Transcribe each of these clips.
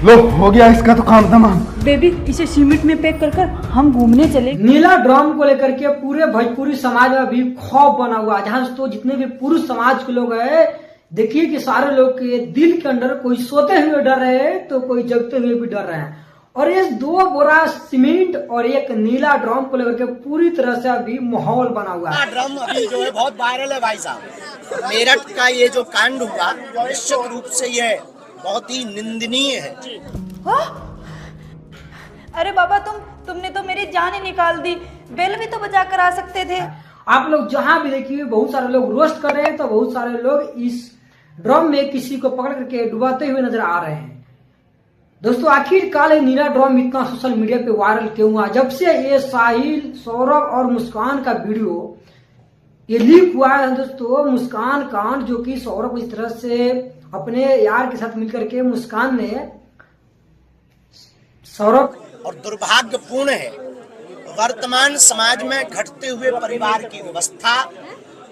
लो हो गया इसका तो काम तमाम। बेबी इसे सीमेंट में पैक कर कर हम घूमने चले। नीला ड्रम को लेकर के पूरे भोजपुरी समाज में अभी खौफ बना हुआ है। जहाँ तो जितने भी पुरुष समाज के लोग हैं, देखिए कि सारे लोग के दिल के अंदर कोई सोते हुए डर रहे हैं तो कोई जगते हुए भी डर रहे हैं। और ये 2 बोरा सीमेंट और एक नीला ड्रम को लेकर के पूरी तरह से अभी माहौल बना हुआ है। ड्रम अभी जो है बहुत वायरल है भाई साहब। मेरठ का ये जो कांड हुआ निश्चित रूप से ये बहुत ही निंदनीय है। अरे बाबा तुमने तो मेरी जान ही निकाल दी। बेल भी तो बजा कर आ सकते थे। आप लोग जहां भी देखिए बहुत सारे लोग रोस्ट कर रहे हैं तो बहुत सारे लोग इस ड्रम में किसी को पकड़ करके डुबाते हुए नजर आ रहे हैं। दोस्तों आखिरकार ये नीला ड्रम इतना सोशल मीडिया पे वायरल क्यों हुआ? जब से ये साहिल, सौरभ और मुस्कान का वीडियो ये लीक हुआ है दोस्तों, मुस्कान कांड जो कि सौरभ इस तरह से अपने यार के साथ मिलकर के मुस्कान ने सौरभ और दुर्भाग्यपूर्ण है वर्तमान समाज में घटते हुए परिवार की व्यवस्था,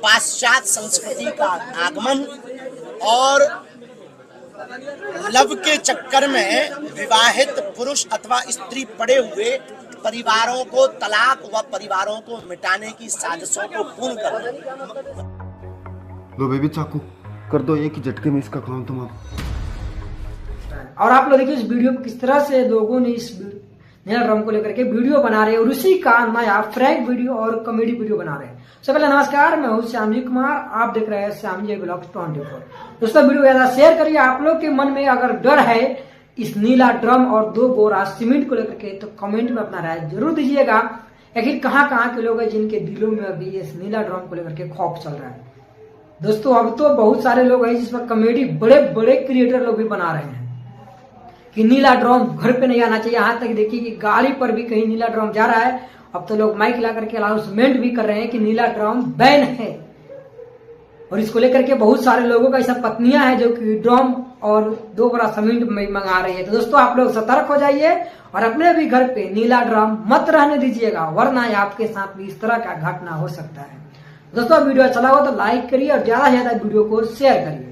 पाश्चात्य संस्कृति का आगमन और लव के चक्कर में विवाहित पुरुष अथवा स्त्री पड़े हुए परिवारों को तलाक व परिवारों को मिटाने की साजिशों को पूर्ण करना। लो बेबी चाकू कर दो, एक ही झटके में इसका काम तमाम। और आप लोग देखिए इस वीडियो को किस तरह से लोगों ने इस नीला ड्रम को लेकर के वीडियो बना रहे हैं और उसी का नया फ्रैंक वीडियो और कॉमेडी वीडियो बना रहे हैं। सबसे पहले नमस्कार, मैं हूं श्यामजी कुमार, आप देख रहे हैं श्यामजी ब्लॉग्स 24। दोस्तों वीडियो ज्यादा शेयर करिए। आप लोग के मन में अगर डर है इस नीला ड्रम और 2 बोरा सीमेंट को लेकर के तो कमेंट में अपना राय जरूर दीजिएगा। आखिर कहाँ के लोग हैं जिनके दिलों में अभी इस नीला ड्रम को लेकर के खौफ चल रहा है। दोस्तों अब तो बहुत सारे लोग हैं जिसमें कॉमेडी बड़े बड़े क्रिएटर लोग भी बना रहे हैं कि नीला ड्रम घर पे नहीं आना चाहिए। यहाँ तक देखिए कि गाड़ी पर भी कहीं नीला ड्रम जा रहा है। अब तो लोग माइक ला करके अनाउंसमेंट भी कर रहे हैं कि नीला ड्रम बैन है। और इसको लेकर के बहुत सारे लोगों का ऐसा पत्नियां हैं जो कि ड्रम और 2 बोरा सीमेंट मंगा रही है। तो दोस्तों आप लोग सतर्क हो जाइए और अपने भी घर पे नीला ड्रम मत रहने दीजिएगा, वरना आपके साथ भी इस तरह का घटना हो सकता है। दोस्तों वीडियो अच्छा लगा तो लाइक करिए और ज्यादा से ज्यादा वीडियो को शेयर करिए।